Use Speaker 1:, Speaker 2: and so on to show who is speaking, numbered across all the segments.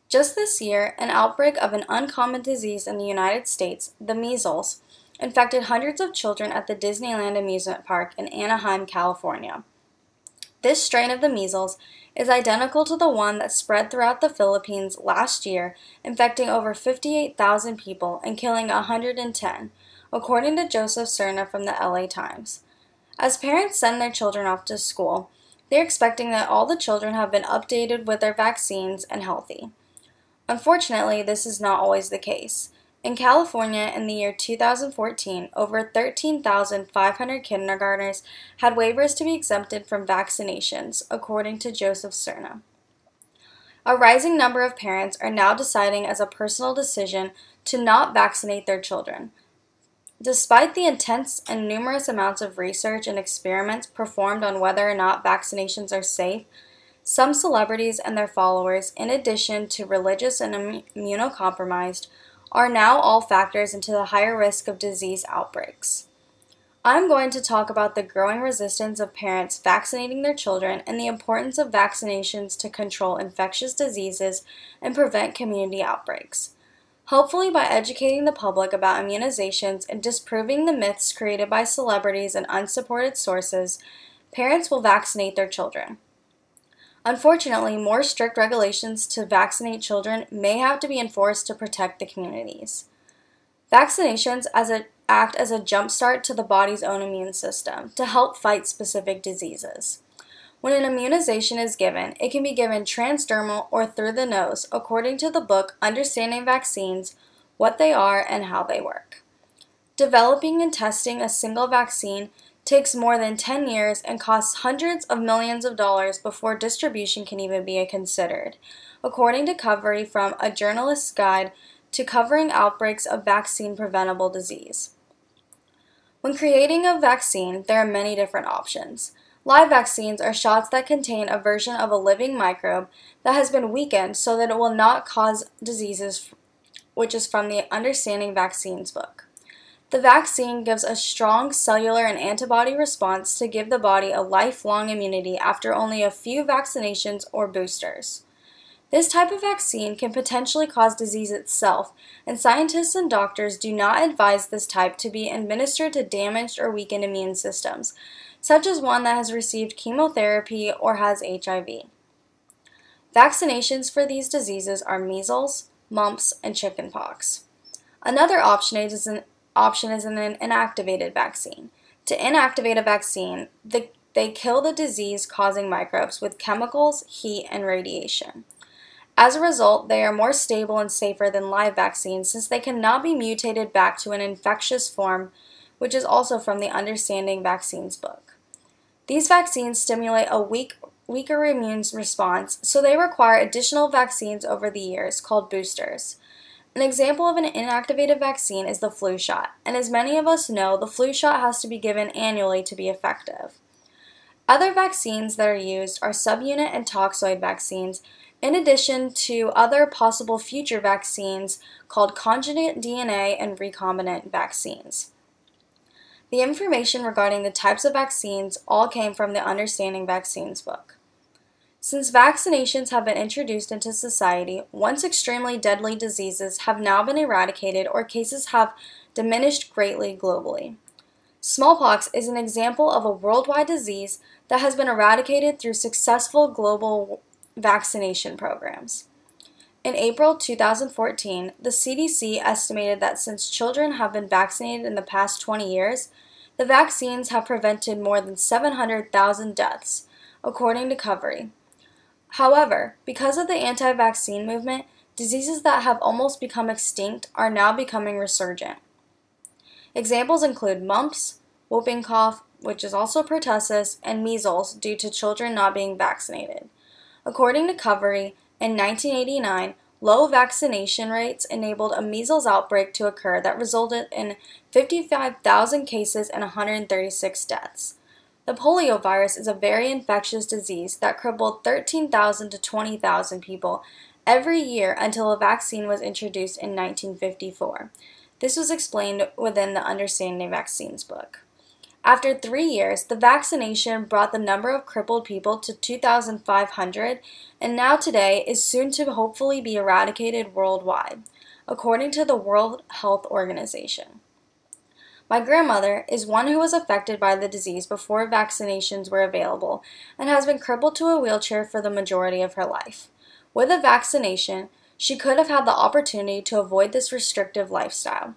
Speaker 1: Just this year, an outbreak of an uncommon disease in the United States, the measles, infected hundreds of children at the Disneyland amusement park in Anaheim, California. This strain of the measles is identical to the one that spread throughout the Philippines last year, infecting over 58,000 people and killing 110, according to Joseph Cerna from the LA Times. As parents send their children off to school, they're expecting that all the children have been updated with their vaccines and healthy. Unfortunately, this is not always the case. In California, in the year 2014, over 13,500 kindergartners had waivers to be exempted from vaccinations, according to Joseph Cerna. A rising number of parents are now deciding as a personal decision to not vaccinate their children. Despite the intense and numerous amounts of research and experiments performed on whether or not vaccinations are safe, some celebrities and their followers, in addition to religious and immunocompromised, are now all factors into the higher risk of disease outbreaks. I'm going to talk about the growing resistance of parents vaccinating their children and the importance of vaccinations to control infectious diseases and prevent community outbreaks. Hopefully, by educating the public about immunizations and disproving the myths created by celebrities and unsupported sources, parents will vaccinate their children. Unfortunately, more strict regulations to vaccinate children may have to be enforced to protect the communities. Vaccinations act as a jumpstart to the body's own immune system to help fight specific diseases. When an immunization is given, it can be given transdermal or through the nose, according to the book Understanding Vaccines, What They Are and How They Work. Developing and testing a single vaccine takes more than 10 years and costs hundreds of millions of dollars before distribution can even be considered, according to Covery from A Journalist's Guide to Covering Outbreaks of Vaccine-Preventable Disease. When creating a vaccine, there are many different options. Live vaccines are shots that contain a version of a living microbe that has been weakened so that it will not cause diseases, which is from the Understanding Vaccines book. The vaccine gives a strong cellular and antibody response to give the body a lifelong immunity after only a few vaccinations or boosters. This type of vaccine can potentially cause disease itself, and scientists and doctors do not advise this type to be administered to damaged or weakened immune systems, such as one that has received chemotherapy or has HIV. Vaccinations for these diseases are measles, mumps, and chickenpox. Another option is an inactivated vaccine. To inactivate a vaccine, they kill the disease-causing microbes with chemicals, heat, and radiation. As a result, they are more stable and safer than live vaccines since they cannot be mutated back to an infectious form, which is also from the Understanding Vaccines book. These vaccines stimulate a weaker immune response, so they require additional vaccines over the years, called boosters. An example of an inactivated vaccine is the flu shot, and as many of us know, the flu shot has to be given annually to be effective. Other vaccines that are used are subunit and toxoid vaccines, in addition to other possible future vaccines called conjugate DNA and recombinant vaccines. The information regarding the types of vaccines all came from the Understanding Vaccines book. Since vaccinations have been introduced into society, once extremely deadly diseases have now been eradicated or cases have diminished greatly globally. Smallpox is an example of a worldwide disease that has been eradicated through successful global vaccination programs. In April 2014, the CDC estimated that since children have been vaccinated in the past 20 years, the vaccines have prevented more than 700,000 deaths, according to Covery. However, because of the anti-vaccine movement, diseases that have almost become extinct are now becoming resurgent. Examples include mumps, whooping cough, which is also pertussis, and measles due to children not being vaccinated. According to Covery, in 1989, low vaccination rates enabled a measles outbreak to occur that resulted in 55,000 cases and 136 deaths. The polio virus is a very infectious disease that crippled 13,000 to 20,000 people every year until a vaccine was introduced in 1954. This was explained within the Understanding Vaccines book. After 3 years, the vaccination brought the number of crippled people to 2,500, and now today is soon to hopefully be eradicated worldwide, according to the World Health Organization. My grandmother is one who was affected by the disease before vaccinations were available and has been crippled to a wheelchair for the majority of her life. With a vaccination, she could have had the opportunity to avoid this restrictive lifestyle.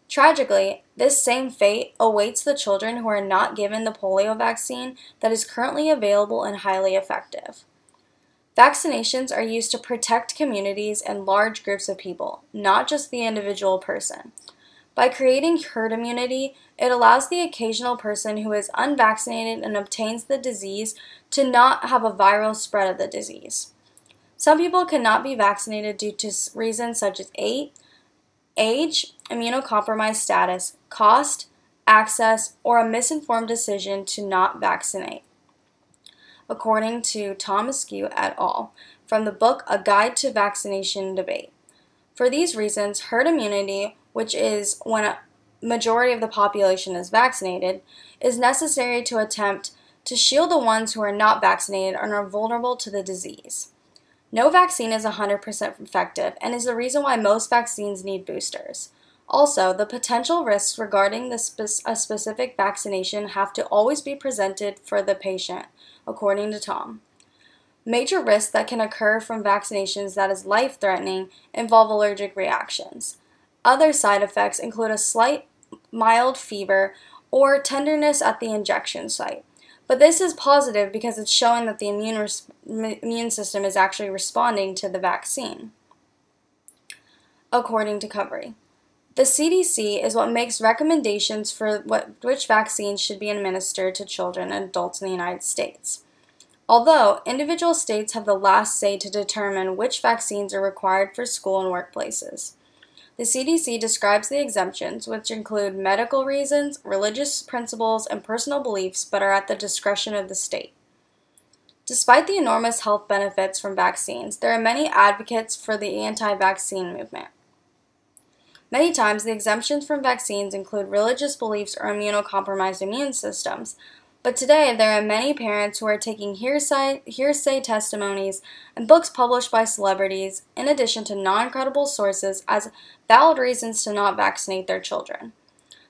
Speaker 1: Tragically, this same fate awaits the children who are not given the polio vaccine that is currently available and highly effective. Vaccinations are used to protect communities and large groups of people, not just the individual person. By creating herd immunity, it allows the occasional person who is unvaccinated and obtains the disease to not have a viral spread of the disease. Some people cannot be vaccinated due to reasons such as age, immunocompromised status, cost, access, or a misinformed decision to not vaccinate, according to Tom Askew et al. From the book A Guide to Vaccination Debate. For these reasons, herd immunity, which is when a majority of the population is vaccinated, is necessary to attempt to shield the ones who are not vaccinated and are vulnerable to the disease. No vaccine is 100% effective and is the reason why most vaccines need boosters. Also, the potential risks regarding a specific vaccination have to always be presented for the patient, according to Tom. Major risks that can occur from vaccinations that is life-threatening involve allergic reactions. Other side effects include a slight mild fever or tenderness at the injection site. But this is positive because it's showing that the immune system is actually responding to the vaccine, according to Covery. The CDC is what makes recommendations for which vaccines should be administered to children and adults in the United States. Although individual states have the last say to determine which vaccines are required for school and workplaces. The CDC describes the exemptions, which include medical reasons, religious principles, and personal beliefs, but are at the discretion of the state. Despite the enormous health benefits from vaccines, there are many advocates for the anti-vaccine movement. Many times, the exemptions from vaccines include religious beliefs or immunocompromised immune systems, but today there are many parents who are taking hearsay testimonies and books published by celebrities, in addition to non-credible sources, as valid reasons to not vaccinate their children.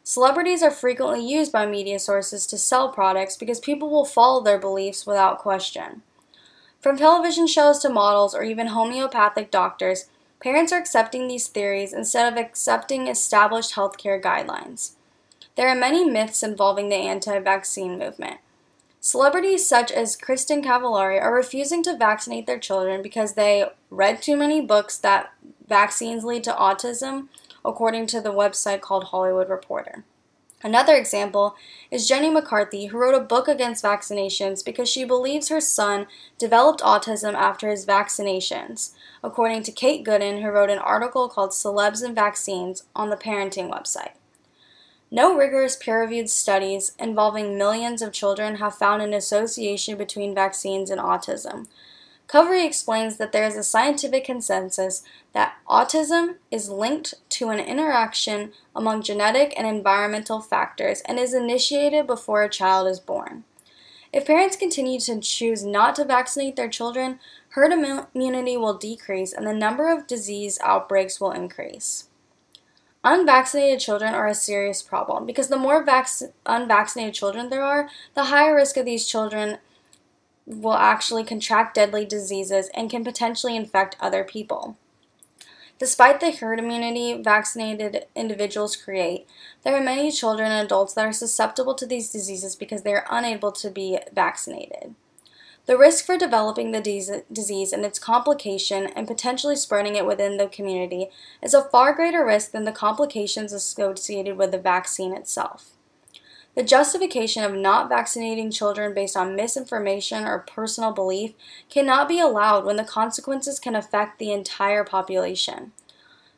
Speaker 1: Celebrities are frequently used by media sources to sell products because people will follow their beliefs without question. From television shows to models or even homeopathic doctors, parents are accepting these theories instead of accepting established healthcare guidelines. There are many myths involving the anti-vaccine movement. Celebrities such as Kristin Cavallari are refusing to vaccinate their children because they read too many books that vaccines lead to autism, according to the website called Hollywood Reporter. Another example is Jenny McCarthy, who wrote a book against vaccinations because she believes her son developed autism after his vaccinations, according to Kate Gooden, who wrote an article called Celebs and Vaccines on the parenting website. No rigorous peer-reviewed studies involving millions of children have found an association between vaccines and autism. Covery explains that there is a scientific consensus that autism is linked to an interaction among genetic and environmental factors and is initiated before a child is born. If parents continue to choose not to vaccinate their children, herd immunity will decrease and the number of disease outbreaks will increase. Unvaccinated children are a serious problem because the more unvaccinated children there are, the higher risk of these children will actually contract deadly diseases and can potentially infect other people. Despite the herd immunity vaccinated individuals create, there are many children and adults that are susceptible to these diseases because they are unable to be vaccinated. The risk for developing the disease and its complication and potentially spreading it within the community is a far greater risk than the complications associated with the vaccine itself. The justification of not vaccinating children based on misinformation or personal belief cannot be allowed when the consequences can affect the entire population.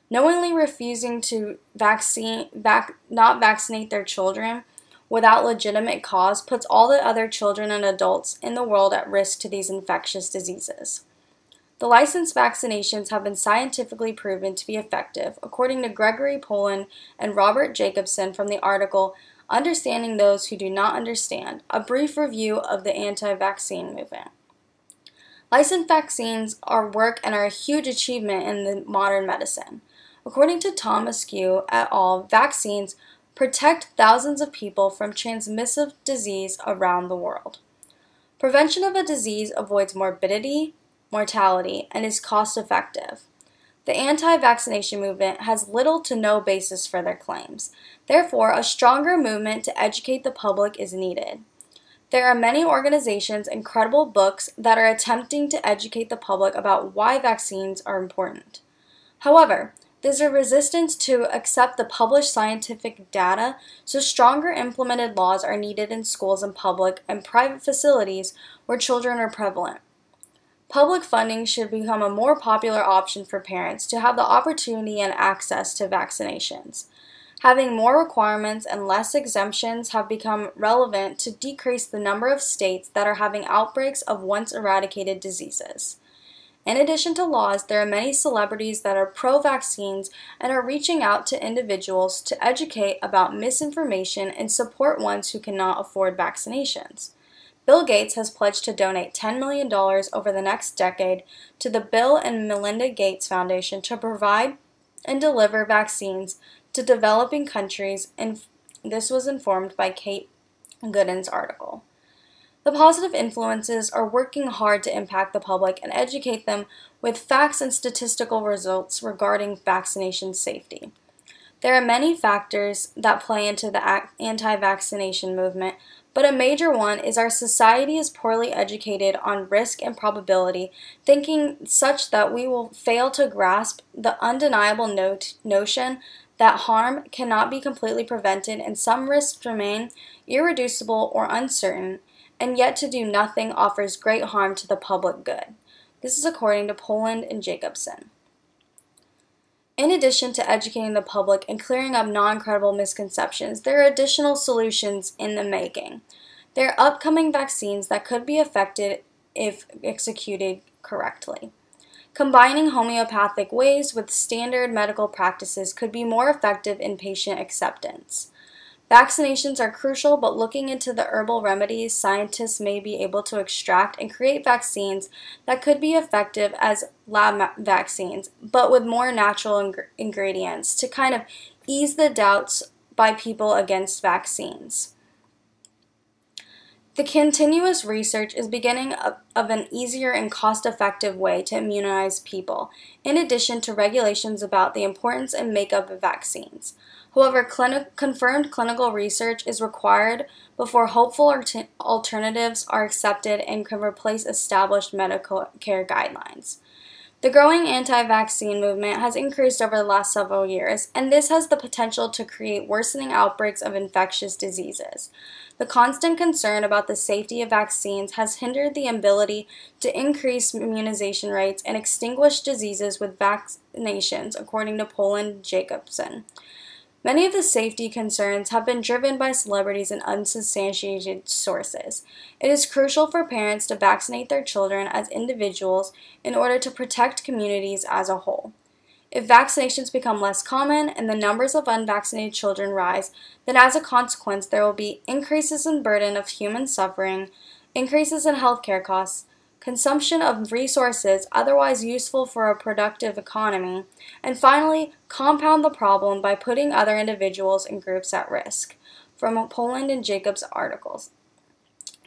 Speaker 1: Knowingly refusing to not vaccinate their children without legitimate cause puts all the other children and adults in the world at risk to these infectious diseases. The licensed vaccinations have been scientifically proven to be effective, according to Gregory Poland and Robert Jacobson from the article Understanding Those Who Do Not Understand, a brief review of the anti-vaccine movement. Licensed vaccines are work and are a huge achievement in the modern medicine. According to Thomas Askew et al., vaccines protect thousands of people from transmissive disease around the world. Prevention of a disease avoids morbidity, mortality, and is cost-effective. The anti-vaccination movement has little to no basis for their claims. Therefore, a stronger movement to educate the public is needed. There are many organizations and credible books that are attempting to educate the public about why vaccines are important. However, there's a resistance to accept the published scientific data, so stronger implemented laws are needed in schools and public and private facilities where children are prevalent. Public funding should become a more popular option for parents to have the opportunity and access to vaccinations. Having more requirements and less exemptions have become relevant to decrease the number of states that are having outbreaks of once eradicated diseases. In addition to laws, there are many celebrities that are pro-vaccines and are reaching out to individuals to educate about misinformation and support ones who cannot afford vaccinations. Bill Gates has pledged to donate $10 million over the next decade to the Bill and Melinda Gates Foundation to provide and deliver vaccines to developing countries, and this was informed by Kate Gooden's article. The positive influences are working hard to impact the public and educate them with facts and statistical results regarding vaccination safety. There are many factors that play into the anti-vaccination movement, but a major one is our society is poorly educated on risk and probability, thinking such that we will fail to grasp the undeniable notion that harm cannot be completely prevented and some risks remain irreducible or uncertain, and yet to do nothing offers great harm to the public good. This is according to Poland and Jacobson. In addition to educating the public and clearing up non-credible misconceptions, there are additional solutions in the making. There are upcoming vaccines that could be effective if executed correctly. Combining homeopathic ways with standard medical practices could be more effective in patient acceptance. Vaccinations are crucial, but looking into the herbal remedies, scientists may be able to extract and create vaccines that could be effective as lab vaccines, but with more natural ingredients to kind of ease the doubts by people against vaccines. The continuous research is beginning of an easier and cost-effective way to immunize people, in addition to regulations about the importance and makeup of vaccines. However, confirmed clinical research is required before hopeful alternatives are accepted and can replace established medical care guidelines. The growing anti-vaccine movement has increased over the last several years, and this has the potential to create worsening outbreaks of infectious diseases. The constant concern about the safety of vaccines has hindered the ability to increase immunization rates and extinguish diseases with vaccinations, according to Poland Jacobson. Many of the safety concerns have been driven by celebrities and unsubstantiated sources. It is crucial for parents to vaccinate their children as individuals in order to protect communities as a whole. If vaccinations become less common and the numbers of unvaccinated children rise, then as a consequence there will be increases in burden of human suffering, increases in healthcare costs, consumption of resources otherwise useful for a productive economy, and finally, compound the problem by putting other individuals and groups at risk. From Poland and Jacobs articles.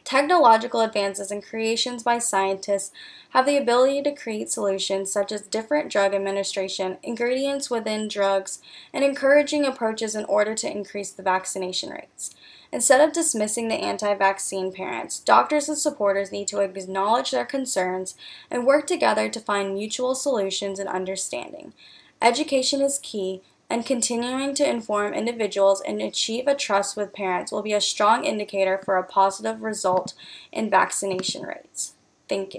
Speaker 1: Technological advances and creations by scientists have the ability to create solutions such as different drug administration, ingredients within drugs, and encouraging approaches in order to increase the vaccination rates. Instead of dismissing the anti-vaccine parents, doctors and supporters need to acknowledge their concerns and work together to find mutual solutions and understanding. Education is key, and continuing to inform individuals and achieve a trust with parents will be a strong indicator for a positive result in vaccination rates. Thank you.